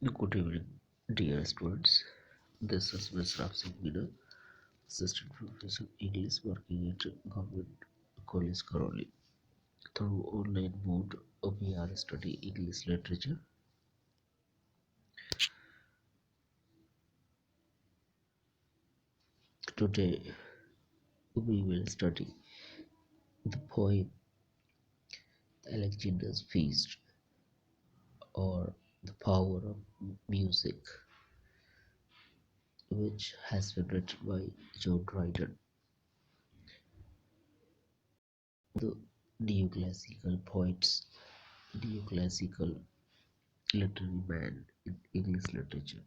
Good evening, dear students. This is Mr. Singh Meena, Assistant Professor English working at Government College Karoli. Through online mode, we are studying English literature. Today, we will study the poem Alexander's Feast, or The Power of Music, which has been written by Dryden. The neoclassical poets, neoclassical literary man in English literature.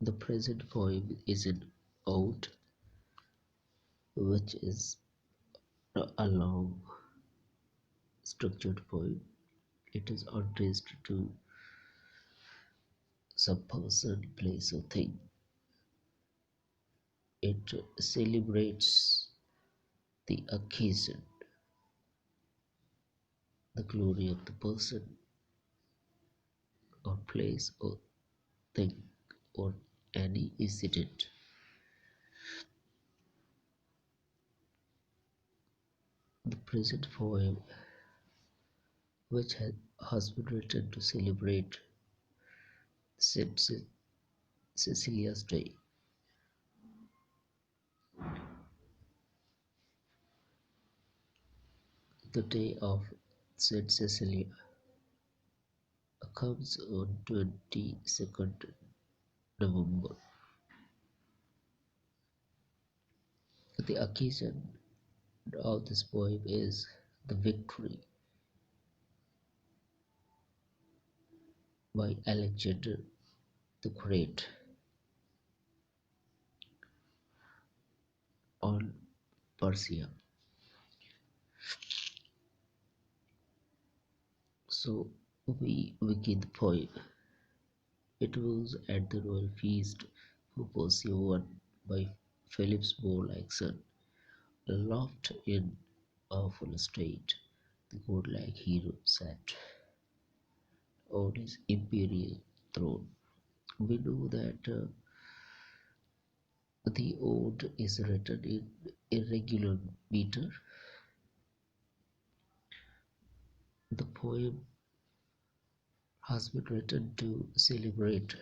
The present poem is an ode, which is a long structured poem. It is addressed to some person, place, or thing. It celebrates the occasion, the glory of the person, or place, or thing, or any incident. The present poem, which has been written to celebrate Saint Cecilia's Day. The day of Saint Cecilia comes on 22nd November. The occasion of this poem is the victory by Alexander the Great on Persia. So we begin the poem. It was at the royal feast for Persia won by Philip's warlike son. Aloft in awful state, the godlike hero sat on his imperial throne. We know that the ode is written in irregular meter. The poem has been written to celebrate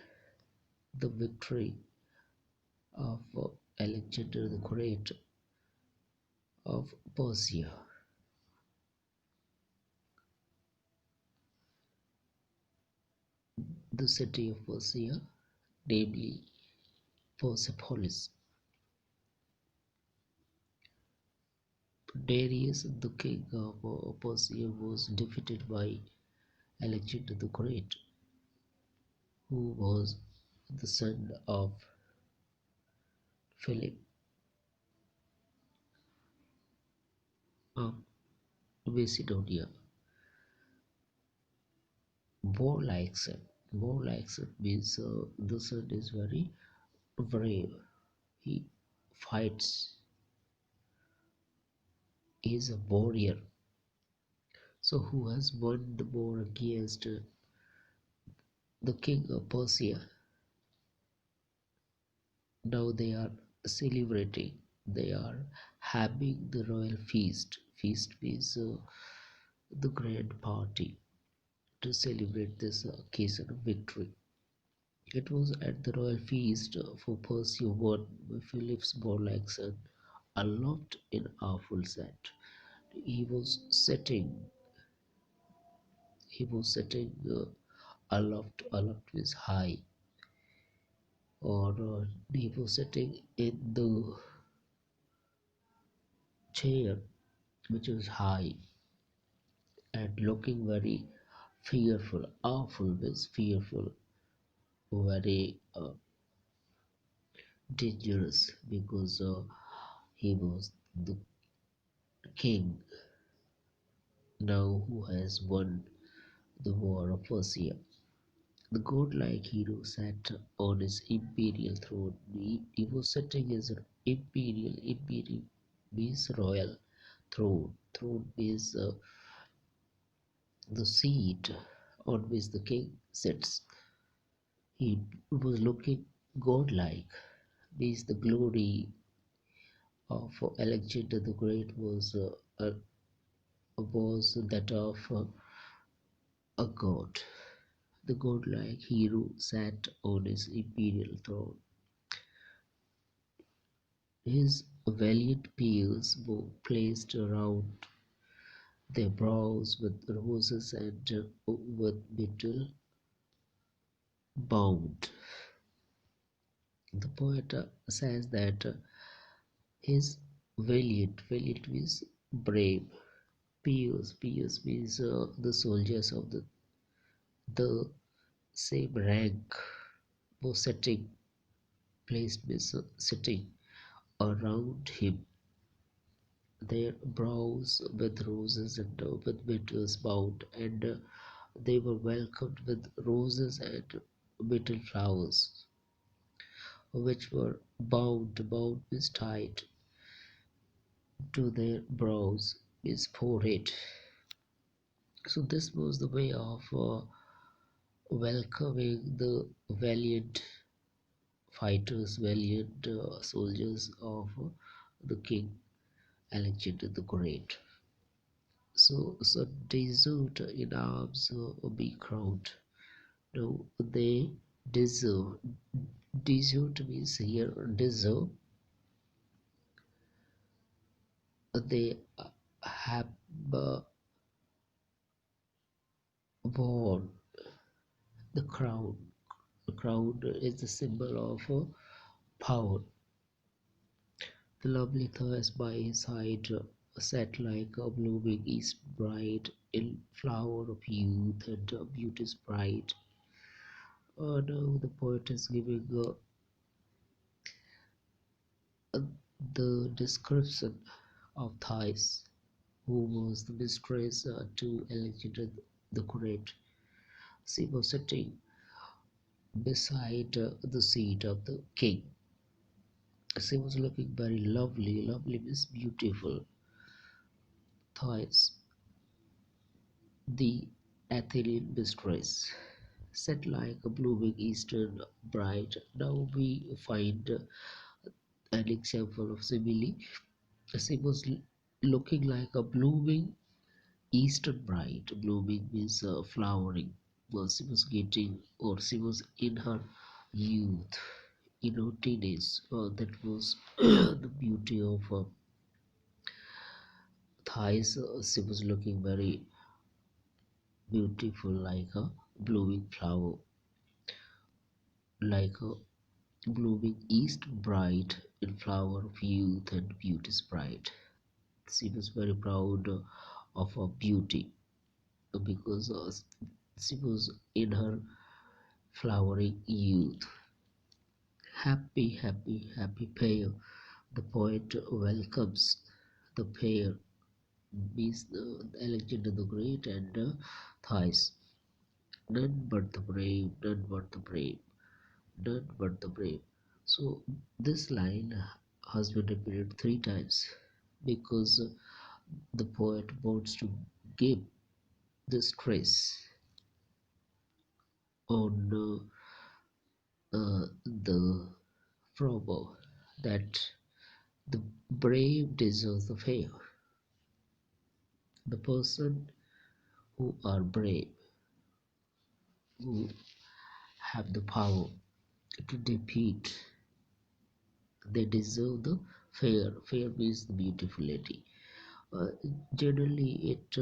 the victory of Alexander the Great of Persia. The city of Persia, namely Persepolis. Darius, the king of Persia, was defeated by Alexander the Great, who was the son of Philip of Macedonia. Warlike son. Warlike son means the son is very brave. He fights. He is a warrior. So who has won the war against the king of Persia? Now they are celebrating. They are having the royal feast. Feast means the grand party to celebrate this occasion of victory. It was at the royal feast for Persia won by Philip's warlike son, aloft in awful set. He was sitting. He was sitting aloft. Aloft means high, or he was sitting in the chair, which was high, and looking very fearful. Awful means fearful, very dangerous, because he was the king now who has won the war of Persia. The godlike hero sat on his imperial throne. He was sitting his imperial means royal throne. throne is the seat on which the king sits. He was looking godlike, means the glory of Alexander the Great was that of a god. The godlike hero sat on his imperial throne. His valiant peers were placed around their brows with roses and with betel bound. The poet says that his valiant means brave. Peers means the soldiers of the same rank were sitting, placed means sitting around him, their brows with roses and with beetles bound, and they were welcomed with roses and beetle flowers, which were bound means tied to their brows, means forehead. So this was the way of welcoming the valiant fighters, valiant soldiers of the king Alexander the Great. So desert in arms be crowned. No, they deserve. Desert means here deserve. They have worn the crown. The crown is the symbol of power. The lovely Thais by his side sat like a blooming East bride in flower of youth and beauty's pride. Now the poet is giving uh, the description of Thais, who was the mistress to Alexander the Great. She was sitting beside the seat of the king. She was looking very lovely. Lovely means beautiful. Thais, the Athenian mistress, set like a blooming eastern bride. Now we find an example of simile. She was looking like a blooming eastern bride. Blooming means flowering. Well, she was getting, or she was in her youth, in her teenage. That was the beauty of thighs. She was looking very beautiful, like a blooming flower, like a blooming east bride in flower of youth and beauty's bride. She was very proud of her beauty because she was in her flowering youth. Happy pair. The poet welcomes the pair, means Alexander the Great and Thais. None but the brave, none but the brave, none but the brave. So this line has been repeated three times because the poet wants to give the stress on the proverb that the brave deserves the fair. The person who are brave, who have the power to defeat, they deserve the fair. Fair means the beautiful lady. Uh, Generally, it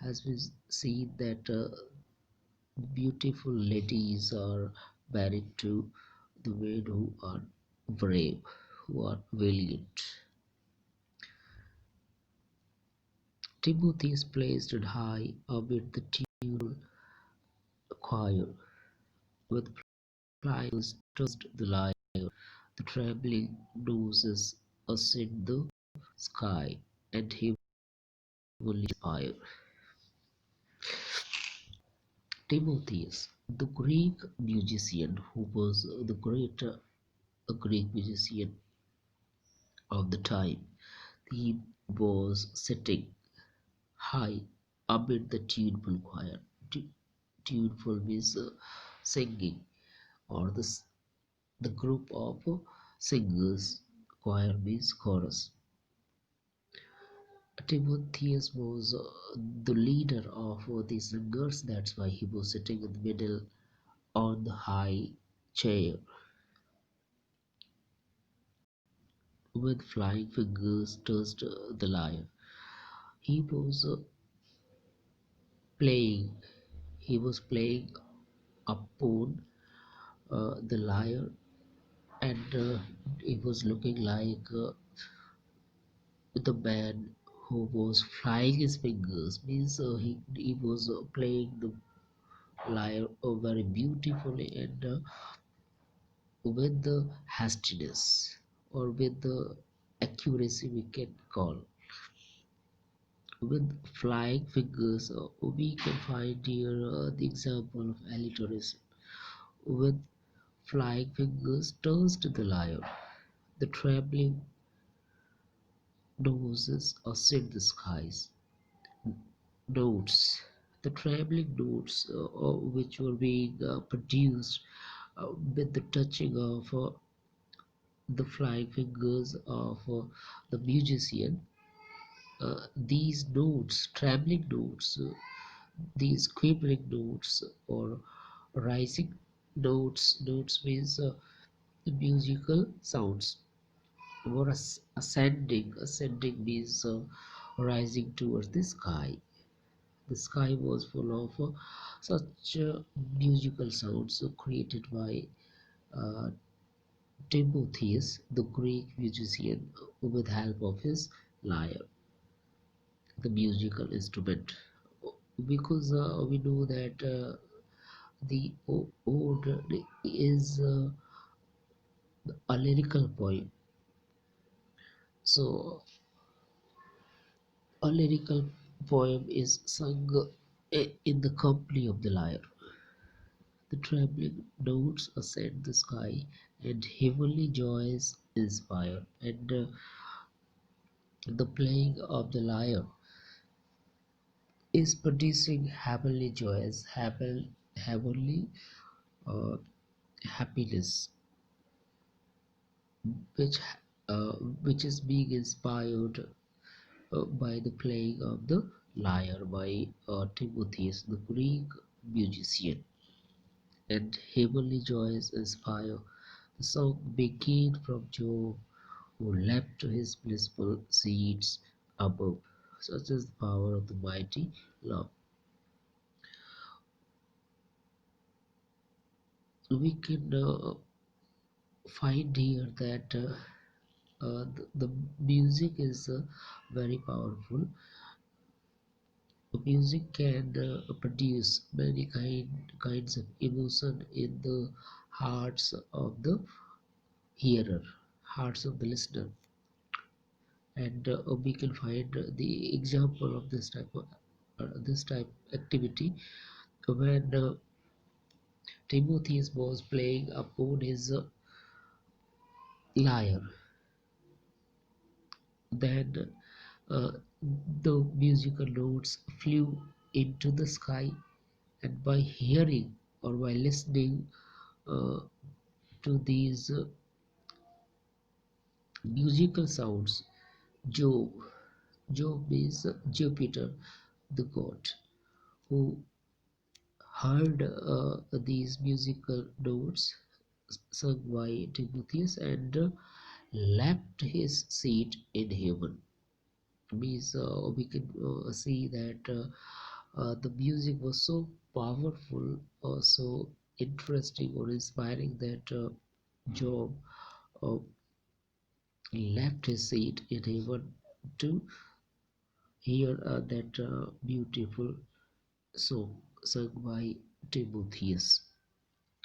has been seen that beautiful ladies are married to the men who are brave, who are valiant. Timothy is placed high amid the tuneful choir, with pliers tossed the lyre, the trembling noses ascend the sky, and heavenly spire. Timotheus, the Greek musician who was the great Greek musician of the time, he was sitting. high amid the tuneful choir. Tuneful means singing, or the group of singers. Choir means chorus. Timotheus was the leader of the singers. That's why he was sitting in the middle on the high chair with flying fingers touched the lyre. He was playing. He was playing upon the lyre, and he was looking like the man who was flying his fingers. Means he was playing the lyre very beautifully, and with the hastiness, or with the accuracy we can call. With flying fingers, we can find here the example of alliteration. With flying fingers turns to the lyre, the trembling noses ascend the skies. Notes. The trembling notes which were being produced with the touching of the flying fingers of the musician. These notes, trembling notes, these quivering notes, or rising notes, notes means the musical sounds, or ascending means rising towards the sky. The sky was full of such musical sounds created by uh, Timotheus, the Greek musician, with help of his lyre, the musical instrument. Because we know that the ode is a lyrical poem. So a lyrical poem is sung in the company of the lyre. The trembling notes ascend the sky, and heavenly joys inspire. And the playing of the lyre is producing heavenly joys, heavenly uh, happiness, which which is being inspired by the playing of the lyre by Timotheus, the Greek musician. And heavenly joys inspire. The song began from Job, who leapt to his blissful seats above. Such is the power of the mighty love. We can find here that the music is very powerful. Music can produce many kinds of emotion in the hearts of the hearer, hearts of the listener. And we can find the example of this type activity when Timotheus was playing upon his lyre. Then uh, the musical notes flew into the sky, and by hearing or by listening uh, to these musical sounds, Job, Job means Jupiter, the god, who heard these musical notes sung by Timotheus, and left his seat in heaven. Means we can see that the music was so powerful, so interesting or inspiring, that Job uh, left his seat in heaven to hear that beautiful song sung by Timotheus,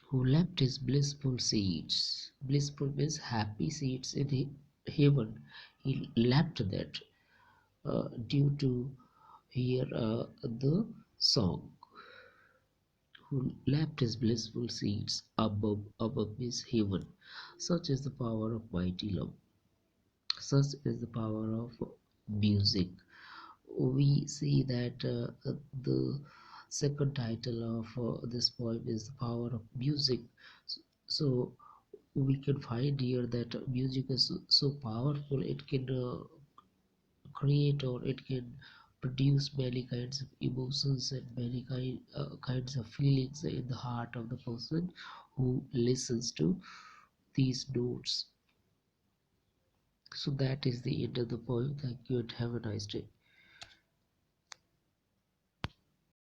who left his blissful seats. Blissful means happy seats in heaven. He left that due to hear the song. Who left his blissful seats above his heaven. Such is the power of mighty love. Such is the power of music. we see that the second title of this poem is the power of music. So we can find here that music is so powerful, it can create, or it can produce many kinds of emotions and many kinds of feelings in the heart of the person who listens to these notes. So that is the end of the poem. Thank you and have a nice day.